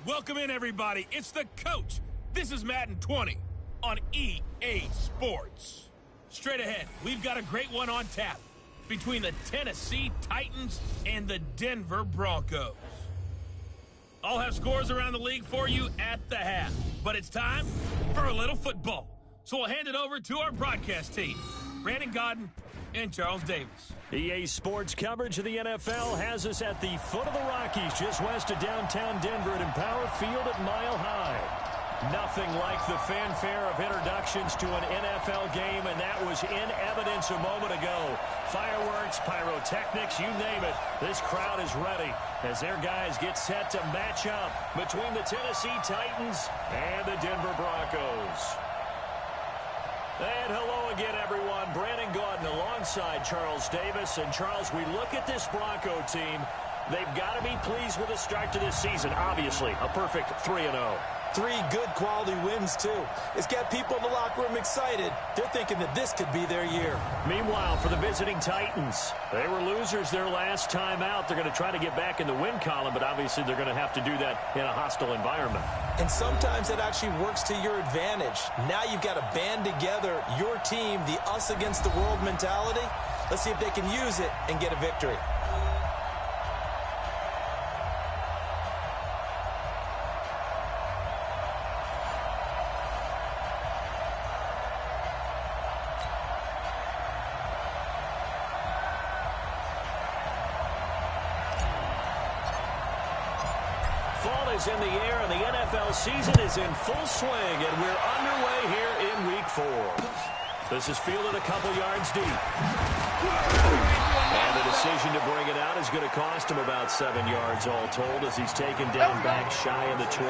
Welcome in, everybody. It's the coach. This is Madden 20 on EA Sports. Straight ahead, we've got a great one on tap between the Tennessee Titans and the Denver Broncos. I'll have scores around the league for you at the half, but it's time for a little football. So we'll hand it over to our broadcast team, Brandon Godden and Charles Davis. EA Sports coverage of the NFL has us at the foot of the Rockies, just west of downtown Denver at Empower Field at Mile High. Nothing like the fanfare of introductions to an NFL game, and that was in evidence a moment ago. Fireworks, pyrotechnics, you name it. This crowd is ready as their guys get set to match up between the Tennessee Titans and the Denver Broncos. And hello again, everyone. Brandon Gaudin alongside Charles Davis. And, Charles, we look at this Bronco team. They've got to be pleased with the start to this season. Obviously, a perfect 3-0. 3 good quality wins, too. It's got people in the locker room excited. They're thinking that this could be their year. Meanwhile, for the visiting Titans, they were losers their last time out. They're going to try to get back in the win column, but obviously they're going to have to do that in a hostile environment. And sometimes that actually works to your advantage. Now you've got to band together your team, the us against the world mentality. Let's see if they can use it and get a victory. Fall is in the air, and the NFL season is in full swing, and we're underway here in Week 4. This is fielded a couple yards deep. And the decision to bring it out is going to cost him about 7 yards all told as he's taken down back shy of the 20.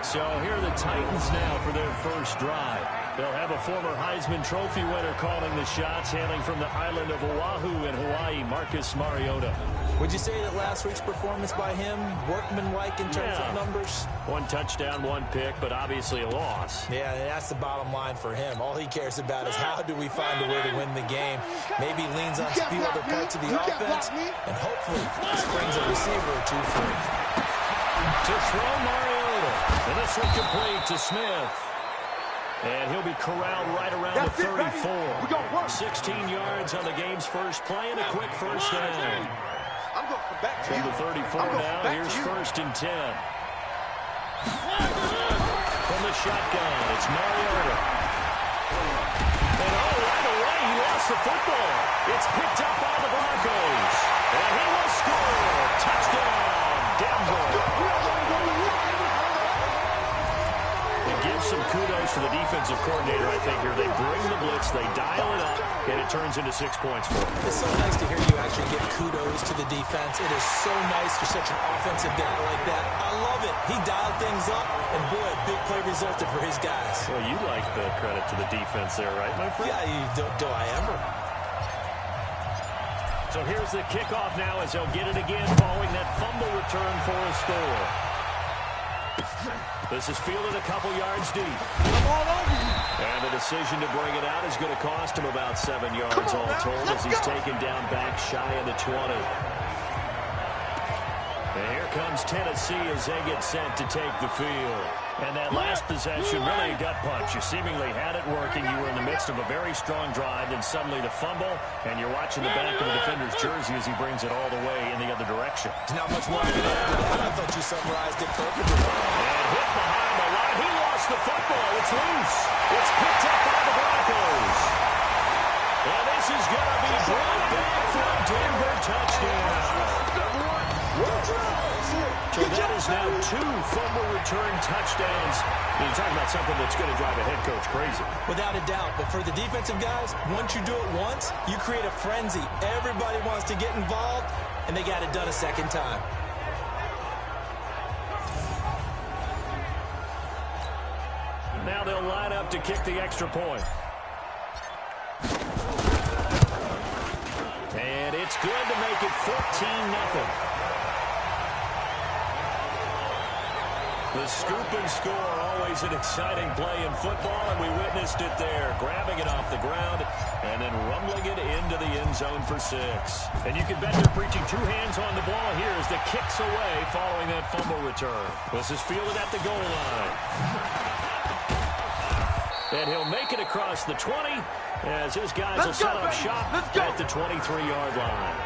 So here are the Titans now for their first drive. They'll have a former Heisman Trophy winner calling the shots, hailing from the island of Oahu in Hawaii, Marcus Mariota. Would you say that last week's performance by him, workmanlike in terms of numbers? 1 touchdown, 1 pick, but obviously a loss. Yeah, that's the bottom line for him. All he cares about is how do we find a way to win the game. Maybe leans on a few other parts of the offense, and hopefully springs a receiver or two free. To throw Mariota, and this will complete to Smith. And he'll be corralled right around the 34. 16 yards on the game's first play and a quick first down. From the 34 now, here's 1st and 10. From the shotgun, it's Mariota. And right away, he lost the football. It's picked up by the Broncos. And he will score. Touchdown, Denver. It gives some kudos to the defensive coordinator, I think, here. They bring the blitz, they dial it up, and it turns into 6 points for them. It's so nice to hear you actually give kudos to the defense. It is so nice for such an offensive guy like that. I love it. He dialed things up, and boy, a big play resulted for his guys. Well, you like the credit to the defense there, right, my friend? Yeah, do I ever? So here's the kickoff now as they'll get it again following that fumble return for a score. This is fielded a couple yards deep. And the decision to bring it out is going to cost him about 7 yards all told as he's taken down back shy of the 20. And here comes Tennessee as they get set to take the field. And that last possession, really a gut punch. You seemingly had it working. You were in the midst of a very strong drive, then suddenly the fumble, and you're watching the back of the defender's jersey as he brings it all the way in the other direction. There's not much more I can add to that. I thought you summarized it perfectly. And hit behind the line. He lost the football. It's loose. It's picked up by the Broncos. And this is going to be brought back for a Denver touchdown. So that is now 2 fumble return touchdowns. You're talking about something that's going to drive a head coach crazy. Without a doubt. But for the defensive guys, once you do it once, you create a frenzy. Everybody wants to get involved, and they got it done a second time. Now they'll line up to kick the extra point. And it's good to make it 14-0. The scoop and score, always an exciting play in football, and we witnessed it there. Grabbing it off the ground and then rumbling it into the end zone for 6. And you can bet they're preaching two hands on the ball here as the kick's away following that fumble return. This is fielded at the goal line. And he'll make it across the 20 as his guys will set up shop at the 23-yard line.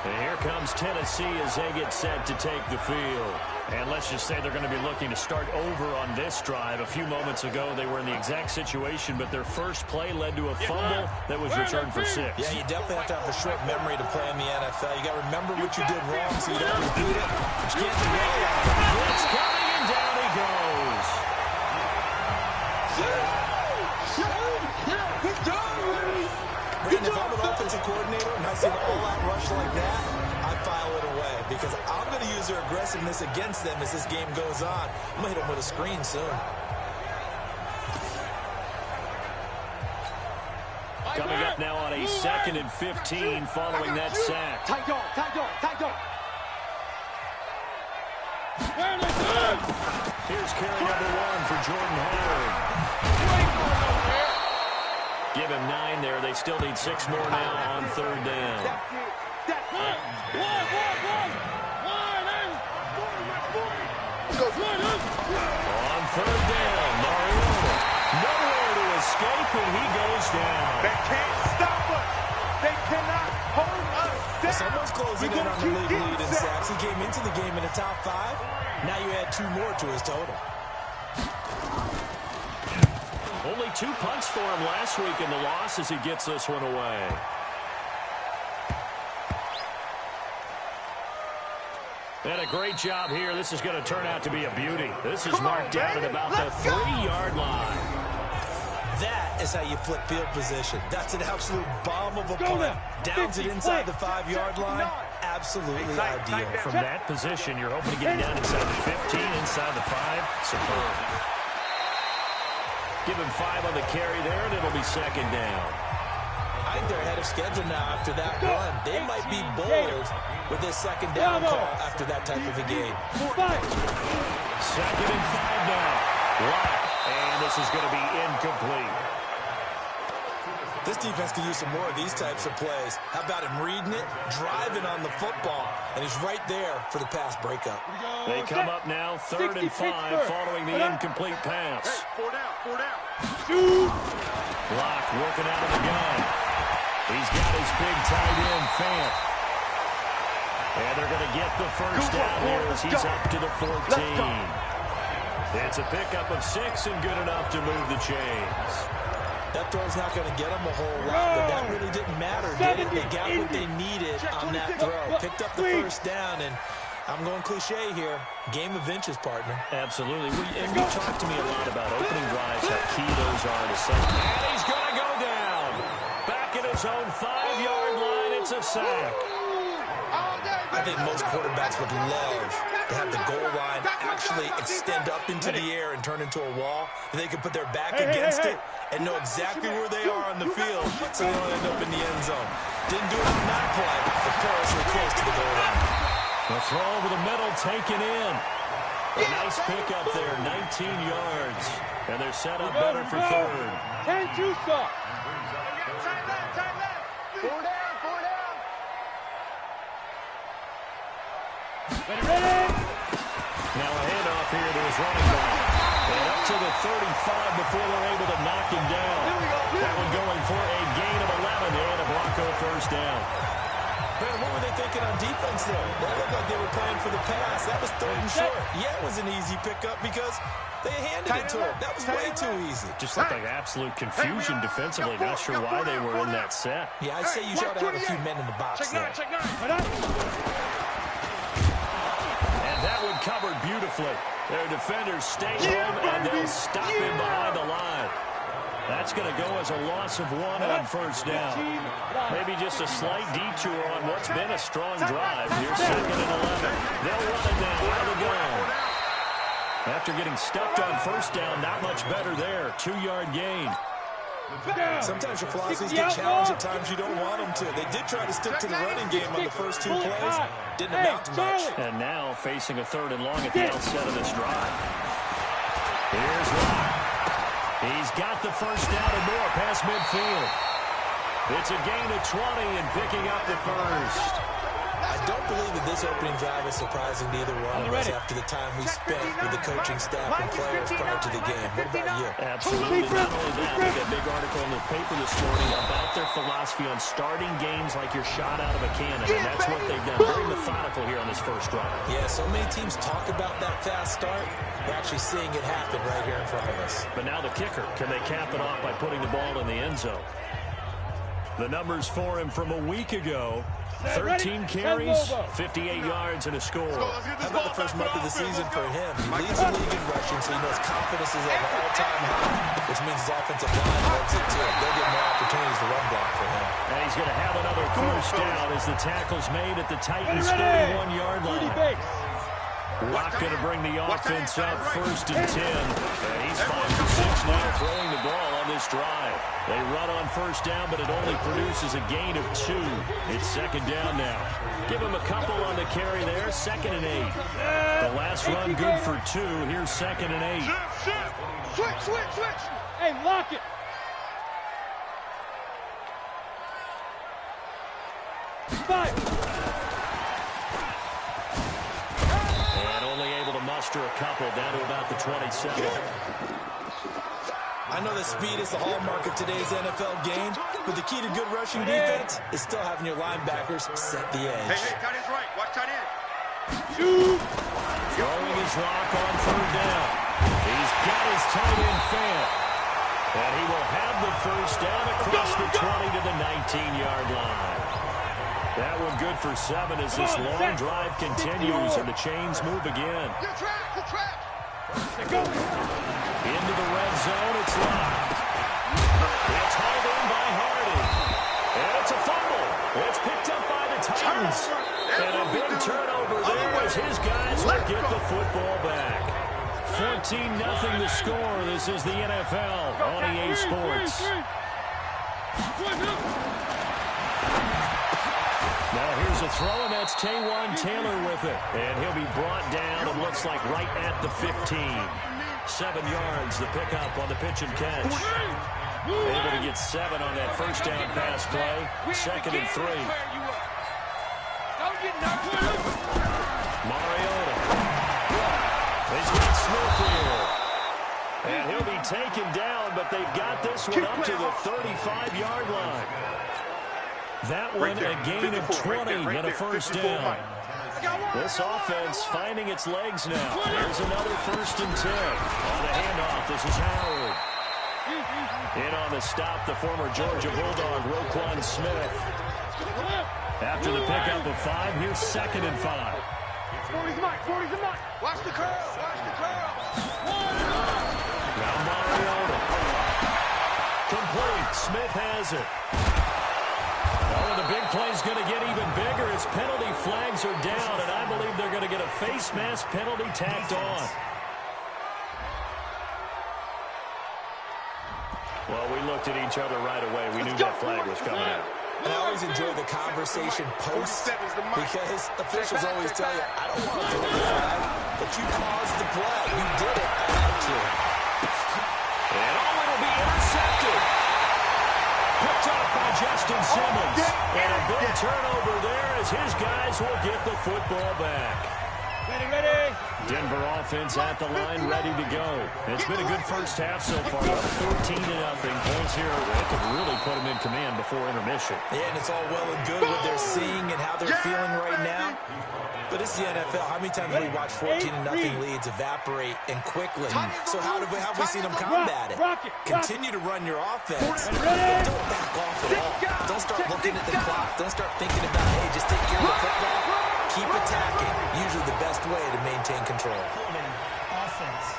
And here comes Tennessee as they get set to take the field. And let's just say they're going to be looking to start over on this drive. A few moments ago, they were in the exact situation, but their first play led to a fumble that was returned for 6. Yeah, you definitely have to have a short memory to play in the NFL. You got to remember what you did wrong so you don't repeat it. But you can't dwell on it. Blitz coming, and down he goes. Brandon, if I'm an offensive coordinator and I see an all-out rush like that, I file it away because I'm going to use their aggressiveness against them as this game goes on. I'm going to hit them with a screen soon. Coming up now on a 2nd and 15 following that sack. Here's carry number 1 for Jordan Howard. Give him 9 there. They still need 6 more now on 3rd down. On 3rd down, Mariota. Nowhere to escape, and he goes down. They can't stop us. They cannot hold us down. Someone's closing in on the league lead in sacks. He came into the game in the top 5. Now you add 2 more to his total. Only 2 punts for him last week in the loss as he gets this one away. And a great job here. This is going to turn out to be a beauty. This is marked down at about the 3-yard line. That is how you flip field position. That's an absolute bomb of a play. Downs it inside the 5-yard line. Absolutely ideal. From that position, you're hoping to get it down inside the 15, inside the 5. Superb. Give him 5 on the carry there, and it'll be 2nd down. I think they're ahead of schedule now after that run. They might be bold with this 2nd down call after that type of a game. 2nd and 5 now. Lock, and this is going to be incomplete. This defense can use some more of these types of plays. How about him reading it, driving on the football, and he's right there for the pass breakup. They come up now 3rd and 5 following the incomplete pass. 4 down. Lock working out of the gun. He's got his big tight end, Fant. And they're going to get the first down here as he's up to the 14. It's a pickup of 6 and good enough to move the chains. That throw's not going to get them a whole lot, but that really didn't matter, did it? They got what they needed on that throw. Picked up the first down, and I'm going cliche here. Game of inches, partner. Absolutely. And you talked to me a lot about opening drives, how key those are to set. And he's going to go down. Back at his own 5-yard line, it's a sack. I think most quarterbacks would love to have the goal line actually extend up into the air and turn into a wall. And they can put their back against it and know exactly where they are on the field so they don't end up in the end zone. Didn't do it on that play, but perilously close to the goal line. The throw over the middle taken in. A nice pickup there, 19 yards. And they're set up better for 3rd. Can't you stop? Now a handoff here to his running back. And up to the 35 before they're able to knock him down. That one going for a gain of 11 and a Bronco first down. Brandon, what were they thinking on defense there? That looked like they were playing for the pass. That was 3rd and short. Yeah, it was an easy pickup because they handed it to him. That was way too easy. Just looked like absolute confusion defensively. Not sure why they were in that set. Yeah, I'd say you should have a few men in the box there. And that one covered beautifully. Their defenders stay home, and they'll stop him behind the line. That's going to go as a loss of 1 on first down. Maybe just a slight detour on what's been a strong drive. Here's 2nd and 11. They'll run it now out of the gun. After getting stuffed on first down, not much better there. 2-yard gain. Sometimes your philosophies get challenged. At times you don't want them to. They did try to stick to the running game on the first 2 plays. Didn't amount to much. And now facing a 3rd and long at the outset of this drive. Here's Locke. He's got the first down and more past midfield. It's a gain of 20 and picking up the first. I don't believe that this opening drive is surprising to either one of us after the time we spent with the coaching staff and players prior to the game. What about you? Absolutely. Not only that, we got a big article in the paper this morning about their philosophy on starting games like you're shot out of a cannon, and that's what they've done. Very methodical here on this first drive. Yeah, so many teams talk about that fast start. We're actually seeing it happen right here in front of us. But now the kicker. Can they cap it off by putting the ball in the end zone? The numbers for him from a week ago. 13 carries, 58 yards, and a score. How about the first month of the season for him? He leads the league in rushing, so he knows confidence is at an all-time high, which means his offensive line loves it too. They'll get more opportunities to run block for him. And he's going to have another first down as the tackle's made at the Titans' 31-yard line. Locke going to bring the offense up 1st and 10. And he's 5 for 6 now throwing the ball on this drive. They run on first down, but it only produces a gain of 2. It's 2nd down now. Give him a couple on the carry there. 2nd and 8. The last run good for 2. Here's 2nd and 8. Switch. Hey, lock it. And only able to muster a couple down to about the 27. I know that speed is the hallmark of today's NFL game, but the key to good rushing defense is still having your linebackers set the edge. Hey, tight end's right. Watch tight end. Throwing his rock on 3rd down. He's got his tight end fan. And he will have the first down across the 20 to the 19-yard line. That one good for 7 as this long drive continues and the chains move again. Good track. Into the red zone, it's Locke. It's hauled in by Hardy. And it's a fumble. It's picked up by the Titans. And a big turnover there as his guys will get the football back. 14-0 the score. This is the NFL on EA Sports. Now here's a throw, and that's Taywan Taylor with it. And he'll be brought down, it looks like right at the 15. 7 yards, the pickup on the pitch and catch. Able to get 7 on that first down pass play. 2nd and 3. Mariota. He's got Smith here. And he'll be taken down, but they've got this one up to the 35-yard line. That one a gain of 20 and a first down. This offense finding its legs now. There's another 1st and 10. On the handoff, this is Howard. In on the stop, the former Georgia Bulldog, Roquan Smith. After the pickup of 5, here's 2nd and 5. 40's Mike. Watch the curl. Now Mariota. Complete. Smith has it. Oh, the big play's going to get even bigger as penalty flags are down, and I believe they're going to get a face mask penalty tacked on. Well, we looked at each other right away. We knew that flag was coming out. And I always enjoy the conversation post because officials always tell you, I don't want to throw the flag, but you caused the play. You did it. I had to. And it'll be intercepted. Picked up by Justin Simmons. And a big turnover there as his guys will get the football back. Ready. Denver offense at the line, ready to go. It's been a good first half so far. 14-0. Points here that could really put them in command before intermission. Yeah, and it's all well and good what they're seeing and how they're feeling right now. But it's the NFL. How many times have we watched 14-0 leads evaporate and quickly? So how have we seen them combat it? Continue to run your offense. Don't back off at all. Don't start looking at the clock. Don't start thinking about, hey, just take care of the football. Keep attacking. Usually the best way to maintain control. Offense.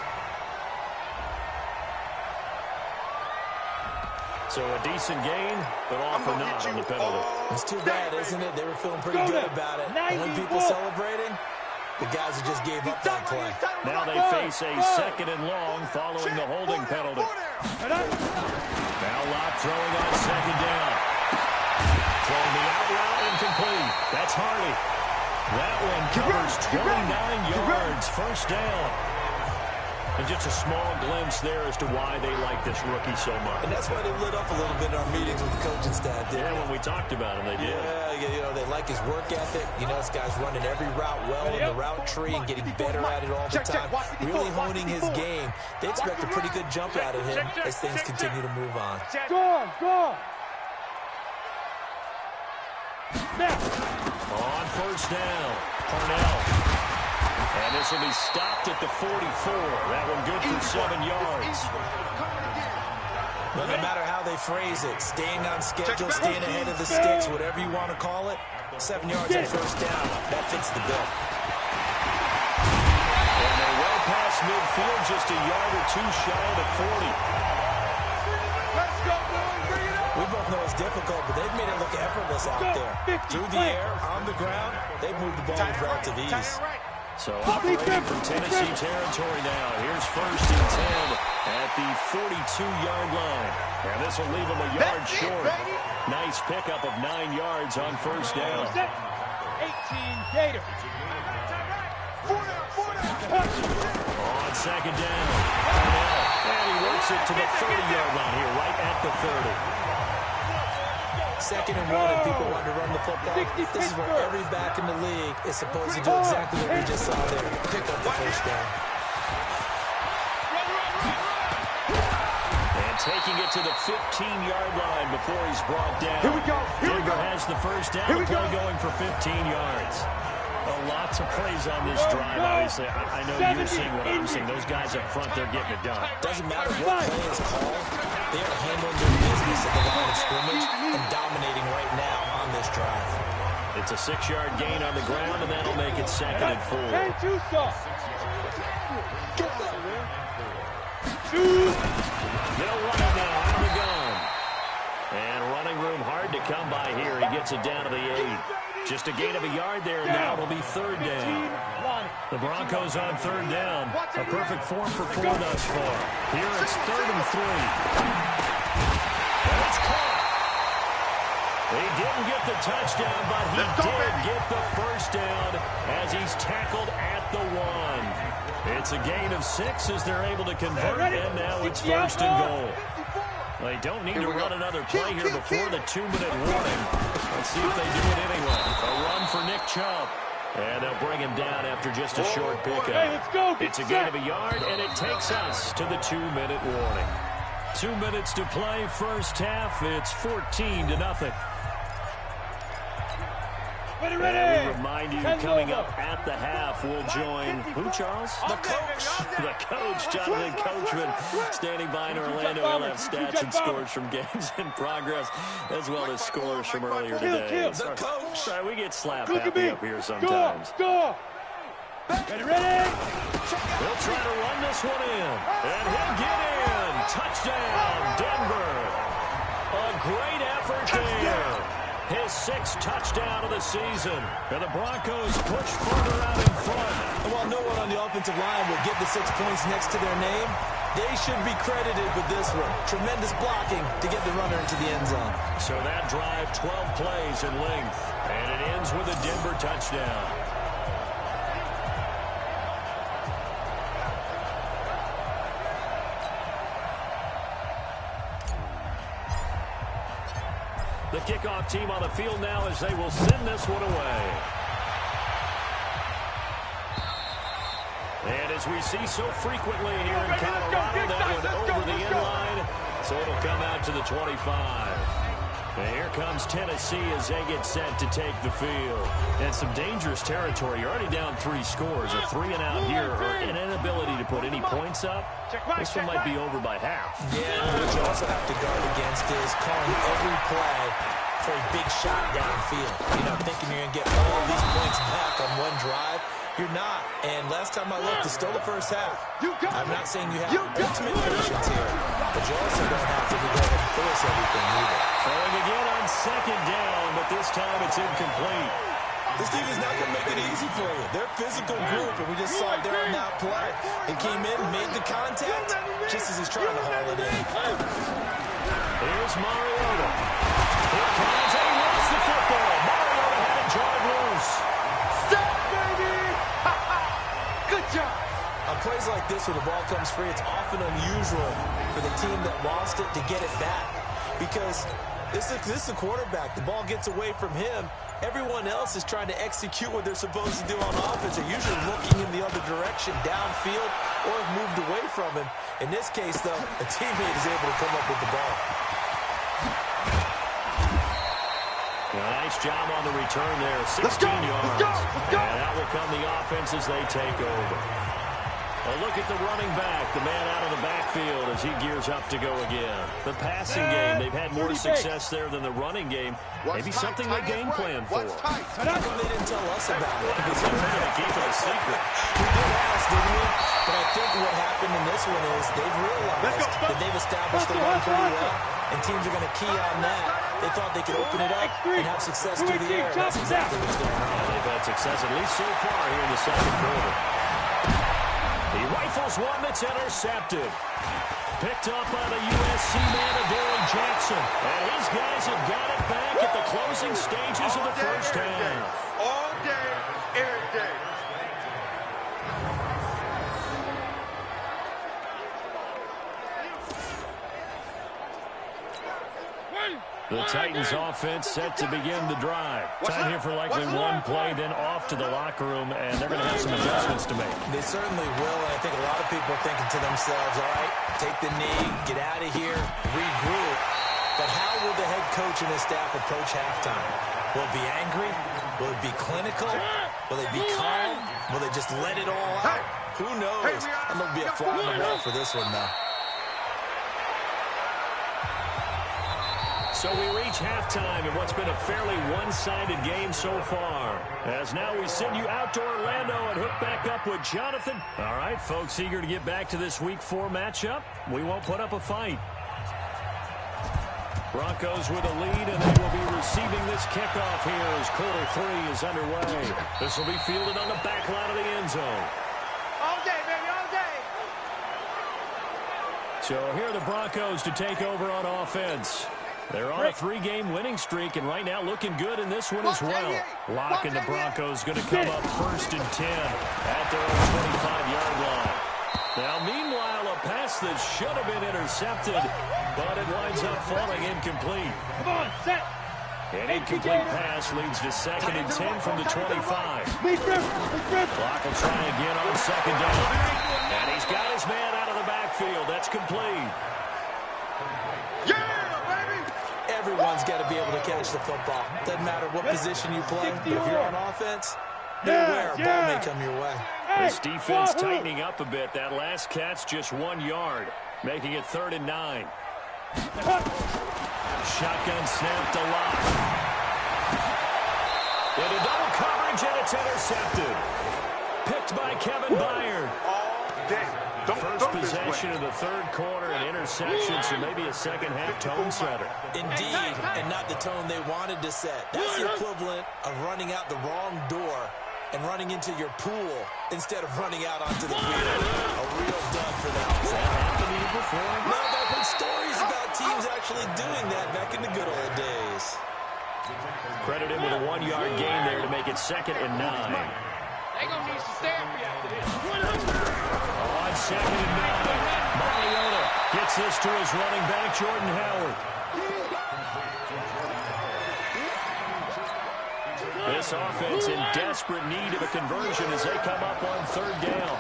So a decent gain, but all for naught on the penalty. It's too bad, isn't it? They were feeling pretty good about it. And when people celebrating, The guys who just gave up that play. Now they face a second and long following the holding penalty. Now Lott throwing on second down. Throwing the out route incomplete. That's Hardy. That one covers 29 yards. First down. And just a small glimpse there as to why they like this rookie so much. And that's why they lit up a little bit in our meetings with the coaching staff. Yeah, when we talked about him, they did. Yeah, you know, they like his work ethic. You know, this guy's running every route well in the route tree and getting better at it all the time. Really honing his game. They expect a pretty good jump out of him as things continue to move on. Go! On first down, Parnell. And this will be stopped at the 44. That one good for 7 yards. Well, no matter how they phrase it, staying on schedule, staying ahead of the sticks, whatever you want to call it, 7 yards on first down, that fits the bill. And they're well past midfield, just a yard or two shy of the 40. We both know it's difficult, but they've made it look effortless out there. Through the air, on the ground, they've moved the ball with relative ease. So operating from Tennessee territory now. Here's first and 10 at the 42-yard line. And this will leave them a yard short. Nice pickup of 9 yards on first down. 18 Gators. On second down. And he works it to the 30-yard line here, right at the 30. Second and 1, and people want to run the football. This is where every back in the league is supposed to do exactly what we just saw there. Pick up the first down. And taking it to the 15-yard line before he's brought down. Here we go. Denver has the first down. The play going for 15 yards. Lots of plays on this drive, obviously. I know you're seeing what I'm seeing. Those guys up front, they're getting it done. Doesn't matter what play is called. They are handling their business at the line of scrimmage and dominating right now on this drive. It's a 6-yard gain on the ground, and that'll make it second and 4. They'll run it now out of the gun. And running room hard to come by here. He gets it down to the 8. Just a gain of a yard there, and now it'll be third down. The Broncos on third down. A perfect form for 4 thus far. Here it's 3rd and 3. And it's caught. He didn't get the touchdown, but he did get the first down as he's tackled at the 1. It's a gain of 6 as they're able to convert, and now it's first and goal. They don't need to run another play here before the 2-minute warning. Let's see if they do it anyway. A run for Nick Chubb. And they'll bring him down after just a short pickup. It's a gain of a yard, and it takes us to the 2-minute warning. 2 minutes to play, first half. It's 14-0. And we remind you, coming up at the half, we'll join who, Charles? The coach. The coach, Jonathan Coachman, standing by in Orlando. He'll have stats and scores from games in progress, as well as scores from earlier today. The coach. Sorry, we get slap happy up here sometimes. Ready? He'll try to run this one in, and he'll get in. Touchdown, Denver. A great effort there. His 6th touchdown of the season. And the Broncos push further out in front. And while no one on the offensive line will get the 6 points next to their name, they should be credited with this one. Tremendous blocking to get the runner into the end zone. So that drive, 12 plays in length. And it ends with a Denver touchdown. The kickoff team on the field now as they will send this one away. And as we see so frequently here in Colorado, that one over the end line, so it'll come out to the 25. And here comes Tennessee as they get set to take the field. And some dangerous territory. You're already down 3 scores. A 3 and out here, or an inability to put any points up. This one might be over by half. Yeah, what you also have to guard against is calling every play for a big shot downfield. You know, thinking you're going to get all these points back on one drive. You're not. And last time I looked, it's still the first half. I'm not saying you have ultimate patience here, but you also don't have to go ahead and force everything either. Throwing again on second down, but this time it's incomplete. This team is not going to make it easy for you. They're a physical group, and we just saw it there on that play. He came in, made the contact, just as he's trying to haul it in. Here's Mariota. Here comes, and he lost the football. Mariota had it jarred loose. Stop, baby! Good job. On plays like this, when the ball comes free, it's often unusual for the team that lost it to get it back. Because this is the quarterback. The ball gets away from him. Everyone else is trying to execute what they're supposed to do on offense. They're usually looking in the other direction, downfield, or have moved away from him. In this case, though, a teammate is able to come up with the ball. Nice job on the return there, 16 yards. And out will come the offense as they take over. A look at the running back, the man out of the backfield as he gears up to go again. The passing game, they've had more success there than the running game. Maybe something they game plan for. How come they didn't tell us about it? Because they're trying to keep it a secret. We did ask, didn't we? But I think what happened in this one is they've realized that they've established the run pretty well, and teams are going to key on that. They thought they could open it up and have success through the air. That's exactly what's going on. They've had success, at least so far, here in the second quarter. He rifles one that's intercepted. Picked up by the USC man, Adoree Jackson. And his guys have got it back at the closing stages of the first half. All day, every day. The Titans offense set to begin the drive. Time here for likely one play, then off to the locker room, and they're going to have some adjustments to make. They certainly will, and I think a lot of people are thinking to themselves, all right, take the knee, get out of here, regroup. But how will the head coach and his staff approach halftime? Will it be angry? Will it be clinical? Will it be calm? Will they just let it all out? Who knows? I'm going to be a fly on the wall for this one, though. So we reach halftime in what's been a fairly one-sided game so far. As now we send you out to Orlando and hook back up with Jonathan. All right, folks, eager to get back to this Week 4 matchup. We won't put up a fight. Broncos with a lead, and they will be receiving this kickoff here as quarter 3 is underway. This will be fielded on the back line of the end zone. All day, baby, all day. So here are the Broncos to take over on offense. They're on a 3-game winning streak, and right now looking good in this one as well. Locking the Broncos going to come up 1st and 10 at their own 25-yard line. Now, meanwhile, a pass that should have been intercepted, but it winds up falling incomplete. Come on, set. An incomplete pass leads to 2nd and 10 from the 25. Clock will try again on 2nd down. And he's got his man out of the backfield. That's complete. Everyone's got to be able to catch the football. Doesn't matter what position you play, but if you're on offense, beware, a ball may come your way. This defense tightening up a bit. That last catch just 1 yard, making it 3rd and 9. Shotgun snap to Locke. Into double coverage, and it's intercepted. Picked by Kevin Byard. All day. First possession of the 3rd quarter, an interception, so maybe a second-half tone setter. Indeed, and not the tone they wanted to set. That's the equivalent of running out the wrong door and running into your pool instead of running out onto the field. A real dud for that. Has that happened to you before? No, but I've heard stories about teams actually doing that back in the good old days. Credit him with a 1-yard gain there to make it 2nd and 9. They gonna need some therapy after this. On 2nd and 9, Mariota gets this to his running back, Jordan Howard. This offense in desperate need of a conversion as they come up on 3rd down.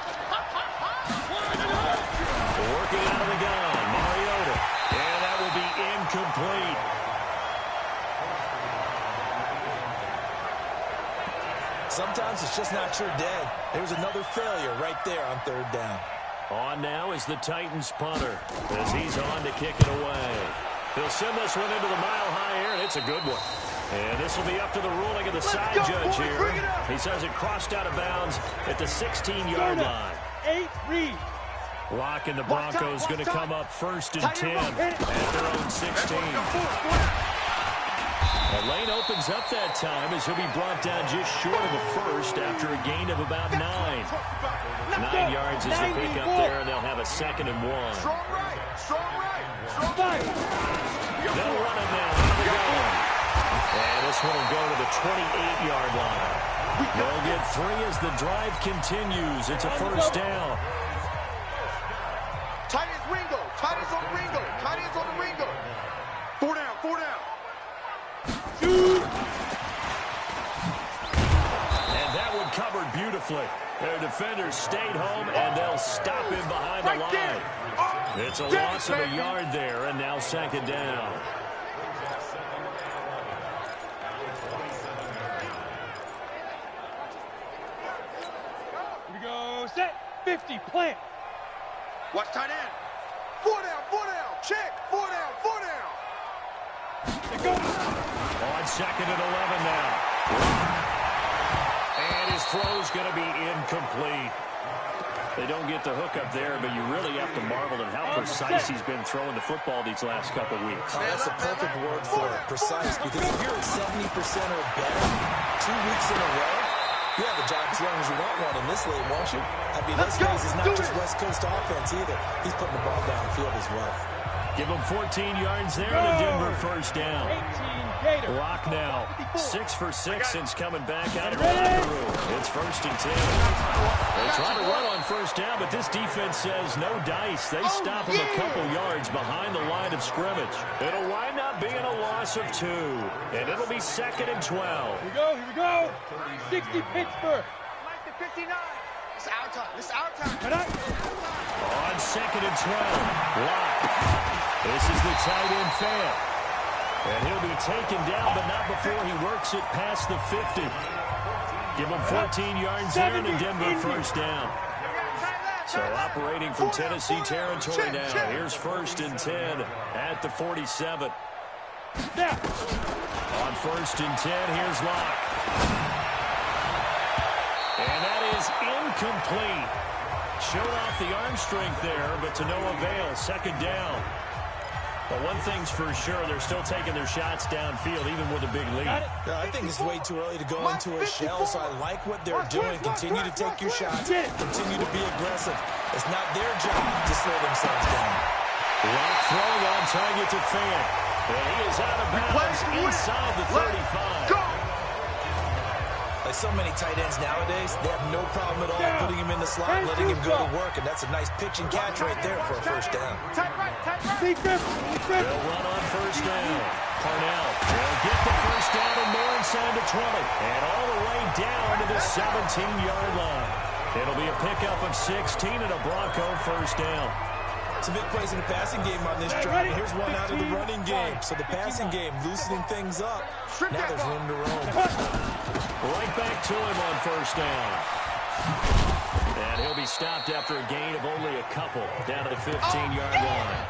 Working out of the gun, Mariota, and that will be incomplete. Sometimes it's just not your day. There's another failure right there on 3rd down. On now is the Titans punter as he's on to kick it away. He'll send this one into the mile-high air, and it's a good one. And this will be up to the ruling of the side judge here. He says it crossed out of bounds at the 16-yard line. 8 read. Locke and the Broncos going to come up 1st and 10 at their own 16. And lane opens up that time as he'll be brought down just short of a first after a gain of about 9. 9 yards is the pickup there, and they'll have a 2nd and 1. Strong right. Strong right. Strong right. They'll run it now. And this one will go to the 28-yard line. They'll get 3 as the drive continues. It's a first down. Tight ends Ringo. Tight ends on the Ringo. Tight ends on the Ringo. 4 down. 4 down. And that one covered beautifully. Their defenders stayed home, and they'll stop him behind the line. It's a loss of a yard there, and now 2nd down. Here we go. Set. 50. Plant. Watch tight end. 4 down. 4 down. Check. 4 down. 4 down. On 2nd and 11 now. And his throw's going to be incomplete. They don't get the hook up there, but you really have to marvel at how precise he's been throwing the football these last couple weeks. Oh, that's a perfect word for it, precise, because if you're at 70% or better 2 weeks in a row, you have a job as long as you want one in this league, won't you? I mean, this is not just West Coast offense either. He's putting the ball downfield as well. Give him 14 yards there and a Denver first down. Rock now, 6 for 6 since coming back out of the locker room. It's 1st and 10. They try to run on first down, but this defense says no dice. They stop him a couple yards behind the line of scrimmage. It'll wind up being a loss of 2, and it'll be 2nd and 12. Here we go. Here we go. 60 Pittsburgh. Mike to 59. It's our time. It's our time. On 2nd and 12, Lock. This is the tight end fan. And he'll be taken down, but not before he works it past the 50. Give him 14 yards there and a Denver first down. So operating from Tennessee territory now. Here's 1st and 10 at the 47. On 1st and 10, here's Locke. And that is incomplete. Showed off the arm strength there, but to no avail. 2nd down. But one thing's for sure, they're still taking their shots downfield, even with a big lead. I think it's way too early to go into a shell, so I like what they're doing. Continue to take your shots. Continue to be aggressive. It's not their job to slow themselves down. Lock throwing on target to Fan. And he is out of bounds inside the 35. Like so many tight ends nowadays, they have no problem at all putting him in the slot and letting him go to work, and that's a nice pitch and catch right there for a first down. They'll run on first down. Parnell will get the first down and more inside the 20, and all the way down to the 17-yard line. It'll be a pickup of 16 and a Bronco first down. Some big plays in the passing game on this drive. Here's one out of the running game. So the passing game loosening things up. Now there's room to roam. Right back to him on first down. And he'll be stopped after a gain of only a couple down to the 15-yard line.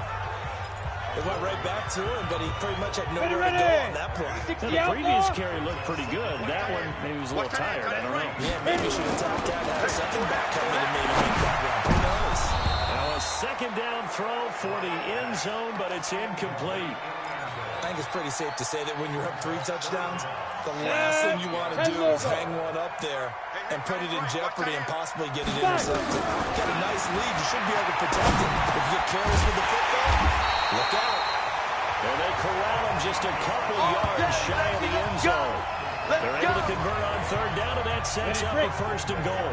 They went right back to him, but he pretty much had nowhere to go on that play. The previous carry looked pretty good. That one, maybe he was a little tired. I don't know. Yeah, maybe he should have tapped out, had a second back come in and made him make that run. Who knows? Now a 2nd down throw for the end zone, but it's incomplete. I think it's pretty safe to say that when you're up 3 touchdowns, the last thing you want to do is hang one up there and put it in jeopardy and possibly get it intercepted. Got a nice lead. You should be able to protect it. If you get careless with the football, look out. And they corral him just a couple yards shy of the end zone. They're able to convert on 3rd down, and that sets up a 1st and goal.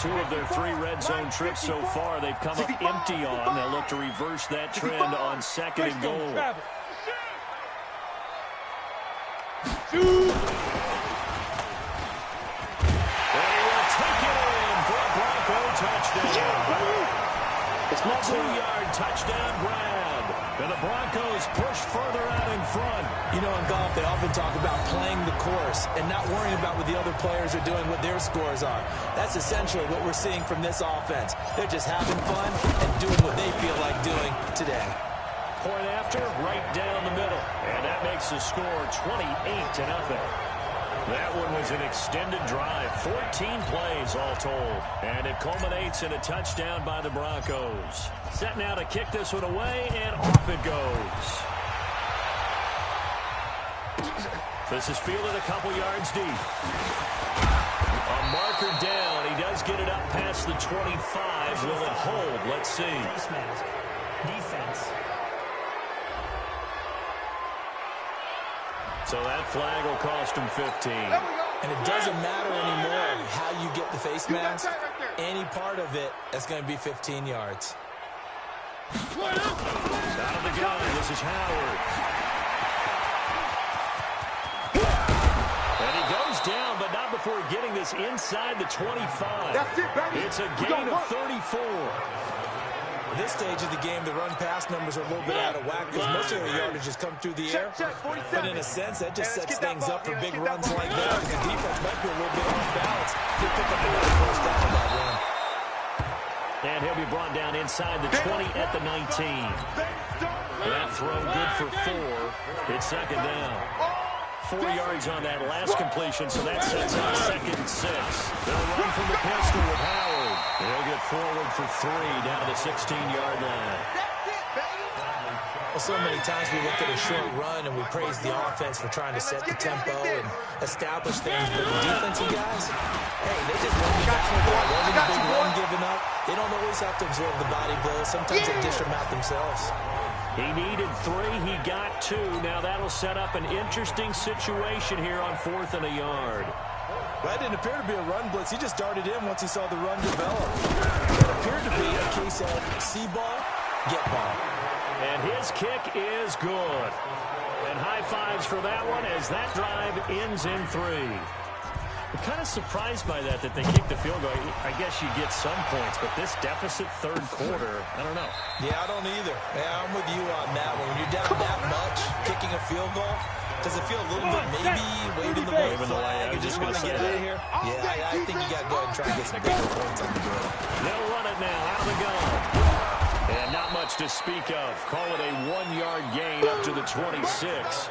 2 of their 3 red zone trips so far they've come up empty on. They'll look to reverse that trend on 2nd and goal. And he will take it in for a Bronco touchdown. 2-yard touchdown grab. And the Broncos push further out in front. You know, in golf, they often talk about playing the course and not worrying about what the other players are doing, what their scores are. That's essentially what we're seeing from this offense. They're just having fun and doing what they feel like doing today. Point after, right down the middle. And that makes the score 28-0. That one was an extended drive, 14 plays all told. And it culminates in a touchdown by the Broncos. Set now to kick this one away, and off it goes. This is fielded a couple yards deep. A marker down. He does get it up past the 25. Will it hold? Let's see. Face mask. Defense. So that flag will cost him 15. And it doesn't matter anymore how you get the face mask. Any part of it, that's going to be 15 yards. Out of the gun. This is Howard. And he goes down, but not before getting this inside the 25. That's it, baby. It's a gain of 34. At this stage of the game, the run-pass numbers are a little bit out of whack because most of the yardage has come through the air. But in a sense, that just sets things up for big runs like that because the defense might be a little bit off balance. He'll pick up another first down on that run. And he'll be brought down inside the 20 at the 19. That throw good for 4. It's second down. 4 yards on that last completion, so that sets up 2nd and 6. They'll run from the pistol with Howard. They'll get forward for 3 down to the 16-yard line. Well, so many times we look at a short run and we praise the offense for trying to set the tempo and establish things. But the defensive guys, hey, they just run you down. There wasn't a big run given up. They don't always have to absorb the body blows. Sometimes they dish them out themselves. He needed 3. He got 2. Now that'll set up an interesting situation here on 4th and a yard. That didn't appear to be a run blitz. He just darted in once he saw the run develop. It appeared to be a case of see ball, get ball. And his kick is good. And high fives for that one as that drive ends in 3. I'm kind of surprised by that they kicked the field goal. I guess you get some points, but this deficit third quarter, I don't know. Yeah, I don't either. Yeah, I'm with you on that one. When you're down that much, kicking a field goal, does it feel a little bit maybe waving the white flag? You just want to get out of here? Yeah, I think you got to go ahead and try and get some bigger points on the board. They'll run it now out of the gun. And not much to speak of. Call it a 1-yard gain up to the 26.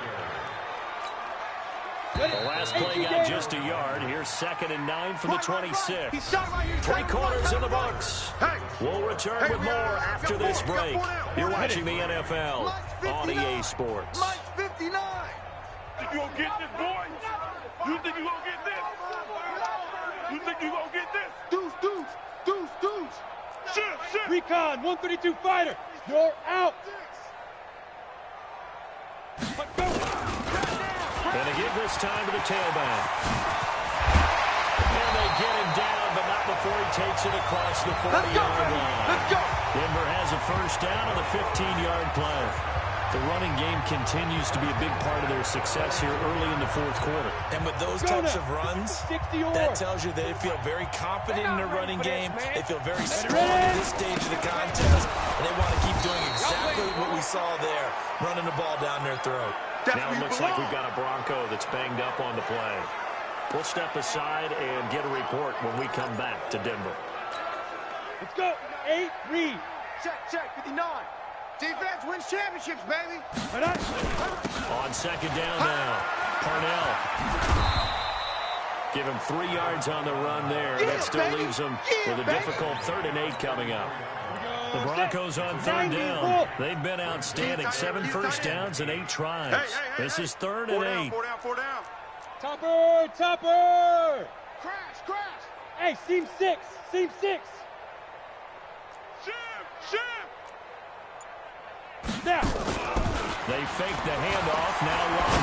The last play got just a yard. Here's 2nd and 9 from the 26. 3 quarters in the books. We'll return with more after this break. You're watching the NFL on EA Sports. Mike 59. Think you gonna get this, boy? You think you gonna get this? You think you gonna get this? Deuce. Shit. Recon, 132 fighter. You're out. And they give this time to the tailback. And they get him down, but not before he takes it across the 40-yard line. Let's go. Denver has a first down on the 15-yard play. The running game continues to be a big part of their success here early in the fourth quarter. And with those types of runs, that tells you they feel very confident in their running game. They feel very strong at this stage of the contest. And they want to keep doing exactly what we saw there, running the ball down their throat. Now it looks like we've got a Bronco that's banged up on the play. We'll step aside and get a report when we come back to Denver. Let's go. 8, read. Check, 59. Defense wins championships, baby. On second down now, Parnell. Give him 3 yards on the run there. That still leaves him with a difficult 3rd and 8 coming up. The Broncos on 3rd down. They've been outstanding. 7 first downs and 8 tries. This is 3rd and 8. 4 down. Topper. Crash. Hey, seam 6. Shim. Now. They fake the handoff. Now run.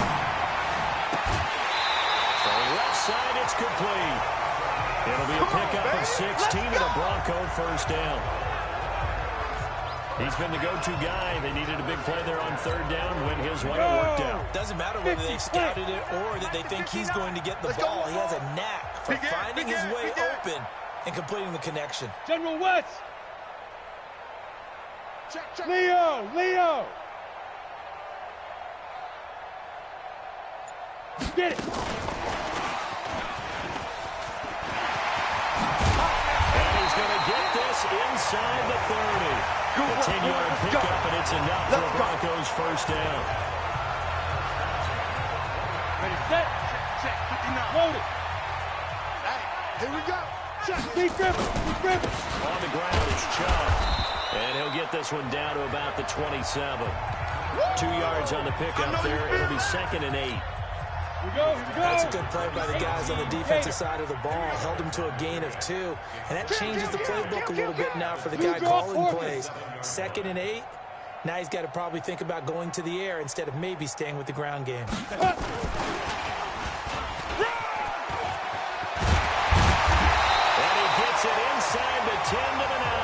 For the left side, it's complete. It'll be a pickup of 16 and a Bronco first down. He's been the go-to guy. They needed a big play there on 3rd down. Went his way. It worked out. Doesn't matter whether they scouted it or that they think he's going to get the ball. He has a knack for finding his way open and completing the connection. General West. Check. Leo. Get it. And he's going to get this inside the 30. A 10-yard pickup, and it's enough for the Broncos first down. Ready, set. Check, 59. Loaded. Hey, here we go. Check. Steve Griffin. On the ground, it's Chubb. And he'll get this one down to about the 27. 2 yards on the pickup there. It'll be 2nd and 8. That's a good play by the guys on the defensive side of the ball. Held them to a gain of 2. And that changes the playbook a little bit now for the guy calling plays. 2nd and 8. Now he's got to probably think about going to the air instead of maybe staying with the ground game. And he gets it inside the 10 to the 9.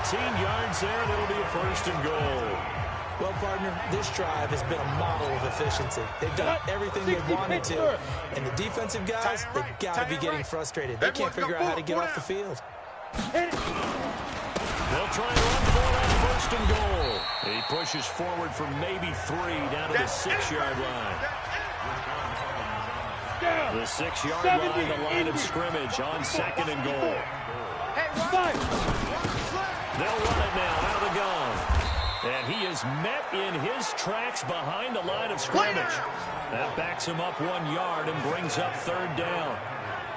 18 yards there, and it'll be a 1st and goal. Well, partner, this drive has been a model of efficiency. They've done everything they've wanted to. And the defensive guys, they've got to be getting frustrated. They can't figure out how to get off the field. They'll try and run for that 1st and goal. He pushes forward for maybe 3 down to the 6-yard line. The 6-yard line, the line of scrimmage on 2nd and goal. They'll run it now out of the gun. And he is met in his tracks behind the line of scrimmage. That backs him up 1 yard and brings up 3rd down.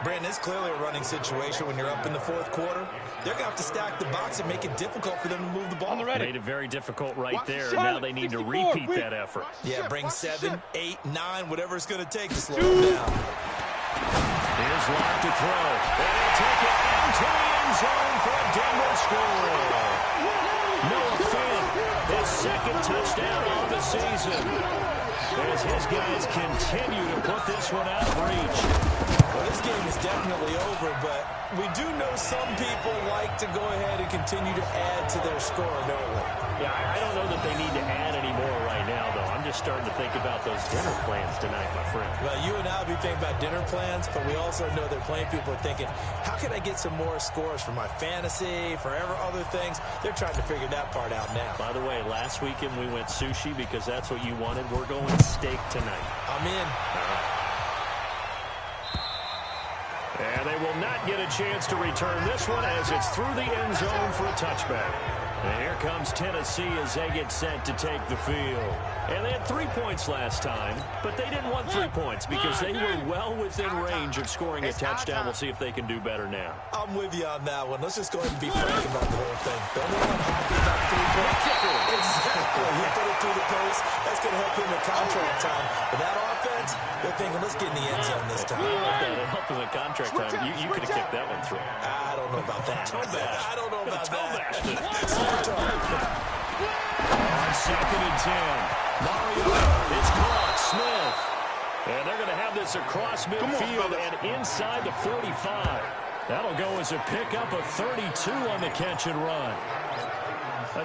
Brandon, it's clearly a running situation when you're up in the 4th quarter. They're going to have to stack the box and make it difficult for them to move the ball. Made it very difficult right there. Now they need to repeat that effort. Yeah, bring 7, 8, 9, whatever it's going to take to slow them down. Here's Locke to throw. And he'll take it into the end zone for a Denver score. Noah Fant, his 2nd touchdown on the season. As his guys continue to put this one out of reach. Well, this game is definitely over, but we do know some people like to go ahead and continue to add to their score, don't we? Yeah, I don't know that they need to add any more right now, though. I'm just starting to think about those dinner plans tonight, my friend. Well, you and I will be thinking about dinner plans, but we also know that playing people are thinking, how can I get some more scores for my fantasy, for other things? They're trying to figure that part out now. By the way, last weekend we went sushi because that's what you wanted. We're going steak tonight. I'm in. And they will not get a chance to return this one as it's through the end zone for a touchback. And here comes Tennessee as they get set to take the field. And they had 3 points last time, but they didn't want 3 points because they were well within range of scoring a touchdown. We'll see if they can do better now. I'm with you on that one. Let's just go ahead and be frank about the whole thing. The only one happy about 3 points. Exactly. He put it through the post. That's going to help him in contract time. But that offense, they're thinking, let's get in the end zone this time. It'll help him in contract time. You could have kicked that one through. I don't know about that. I don't know about that. On 2nd and 10. Mario is caught. Smith. And they're going to have this across midfield and inside the 45. That'll go as a pickup of 32 on the catch and run.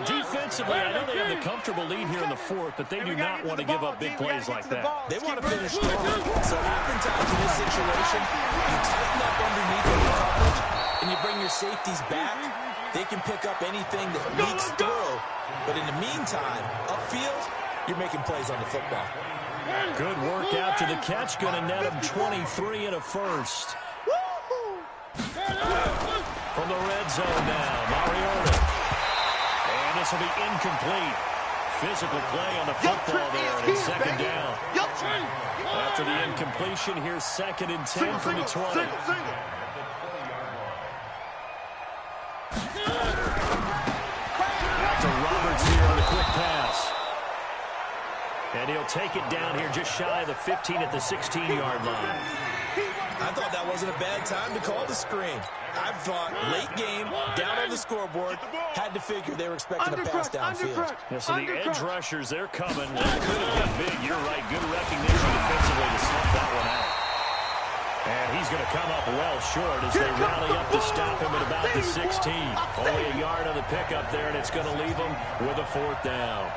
Defensively, I know they have the comfortable lead here in the 4th, but they do not want to give up big plays like that. They want to finish strong. So oftentimes in this situation, you tighten up underneath the coverage and you bring your safeties back. They can pick up anything that leaks through. But in the meantime, upfield, you're making plays on the football. Good work after the catch. Going to net him 23 and a 1st. From the red zone now, Mariota. And this will be incomplete. Physical play on the football there, and it's 2nd down. After the incompletion, here's 2nd and 10 from the 20. Back to Roberts here on a quick pass. And he'll take it down here just shy of the 15 at the 16-yard line. I thought that wasn't a bad time to call the screen. I thought late game, down on the scoreboard, had to figure they were expecting a pass downfield. Yeah, so the edge rushers, they're coming. That could have been big. You're right. Good recognition defensively to slip that one out. And he's going to come up well short as they rally up to stop him at about the 16. Only a yard on the pickup there, and it's going to leave him with a 4th down.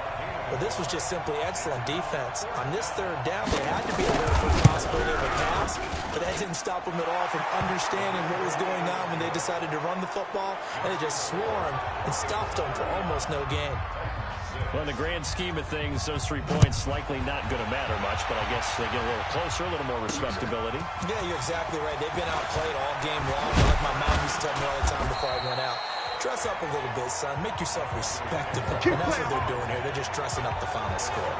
But this was just simply excellent defense. On this 3rd down, they had to be aware for the possibility of a pass, but that didn't stop them at all from understanding what was going on when they decided to run the football, and they just swarmed and stopped them for almost no gain. Well, in the grand scheme of things, those 3 points likely not going to matter much, but I guess they get a little closer, a little more respectability. Yeah, you're exactly right. They've been outplayed all game long, like my mom used to tell me all the time before I went out. Dress up a little bit, son. Make yourself respectable. And that's what they're doing here. They're just dressing up the final score.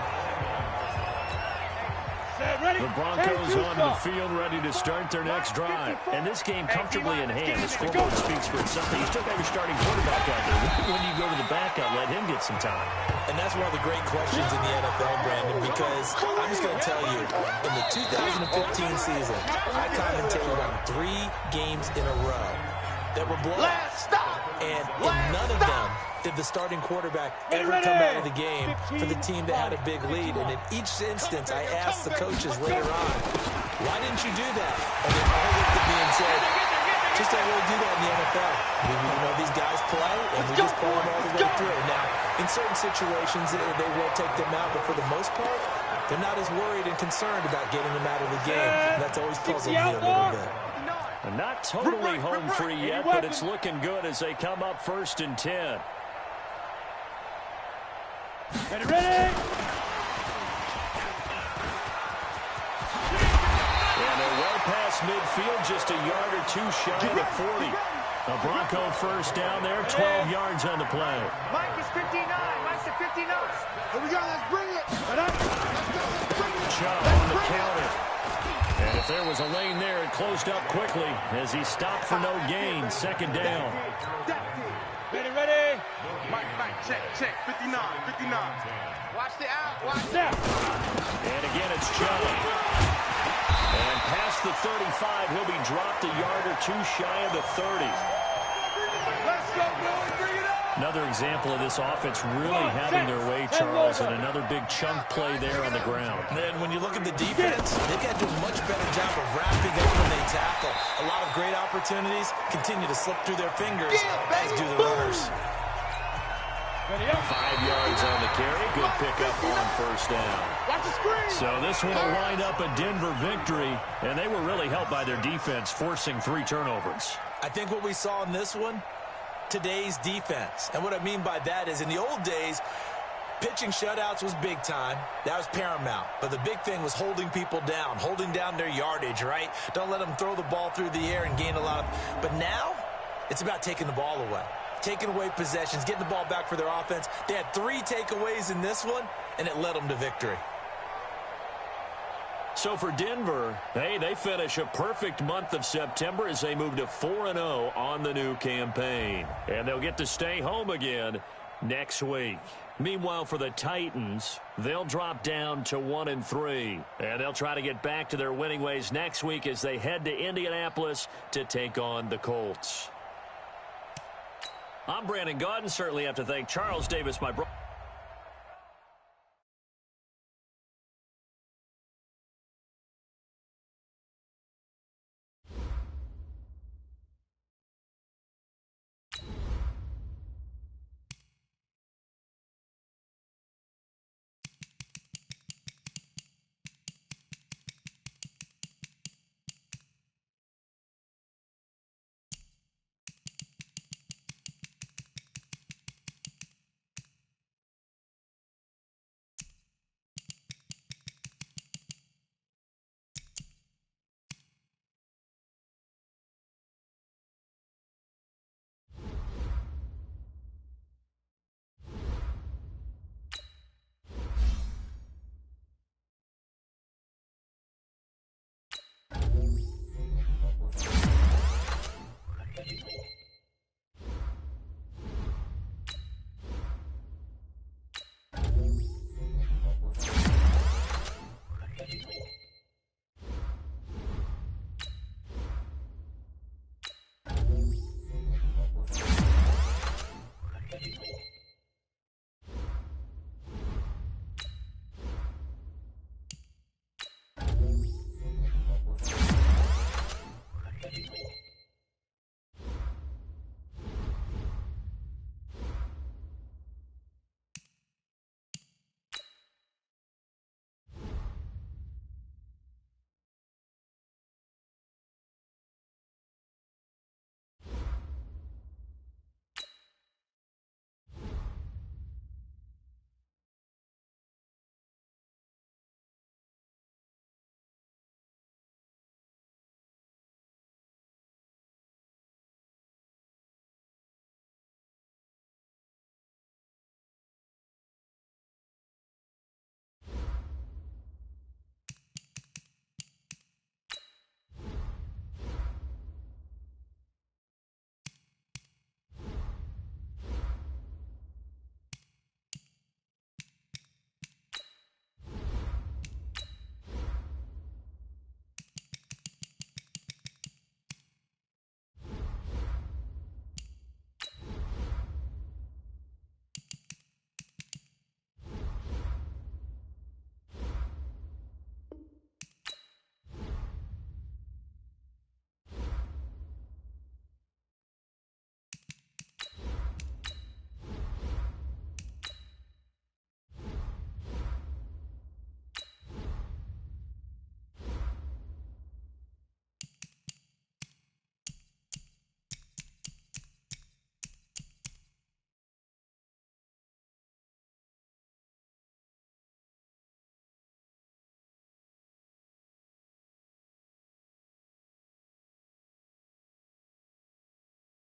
The Broncos on the field ready to start their next drive. And this game comfortably in hand. The scoreboard speaks for itself. You still got your starting quarterback out there. When do you go to the backup, let him get some time? And that's one of the great questions in the NFL, Brandon, because I'm just going to tell you, in the 2015 season, I commentated on 3 games in a row that were blowouts. And in none of them did the starting quarterback ever come out of the game for the team that had a big lead. And in each instance, I asked the coaches later on, why didn't you do that? And they all looked at me and said, just don't really do that in the NFL. You know, these guys play, and we just play them all the way through. Now, in certain situations, they will take them out, but for the most part, they're not as worried and concerned about getting them out of the game. And that's always puzzled me a little bit. And not totally home free yet, but it's looking good as they come up 1st and 10. Ready? And they're well past midfield, just a yard or 2 shy of the 40. A Bronco first down there, 12 yards on the play. Mike is 59. Mike's at 59. Here we go. Let's bring it. Chubb on the counter. And if there was a lane there, it closed up quickly as he stopped for no gain. 2nd down. Ready. Mike, check. 59. Watch the out. Watch that. And again, it's Chubb. And past the 35, he'll be dropped a yard or 2 shy of the 30. Let's go, boys. Bring it up. Another example of this offense really having their way, Charles, and another big chunk play there on the ground. And when you look at the defense, they've got to do a much better job of wrapping up when they tackle. A lot of great opportunities continue to slip through their fingers, as do the runners. 5 yards on the carry. Good pickup on 1st down. Watch the screen. So this one will wind up a Denver victory, and they were really helped by their defense, forcing 3 turnovers. I think what we saw in this one, today's defense. And what I mean by that is in the old days, pitching shutouts was big time. That was paramount. But the big thing was holding people down, holding down their yardage, right? Don't let them throw the ball through the air and gain a lot of... But now, it's about taking the ball away. Taking away possessions, getting the ball back for their offense. They had 3 takeaways in this one, and it led them to victory. So for Denver, hey, they finish a perfect month of September as they move to 4-0 on the new campaign. And they'll get to stay home again next week. Meanwhile, for the Titans, they'll drop down to 1-3. And they'll try to get back to their winning ways next week as they head to Indianapolis to take on the Colts. I'm Brandon Gaudin. Certainly have to thank Charles Davis, my brother.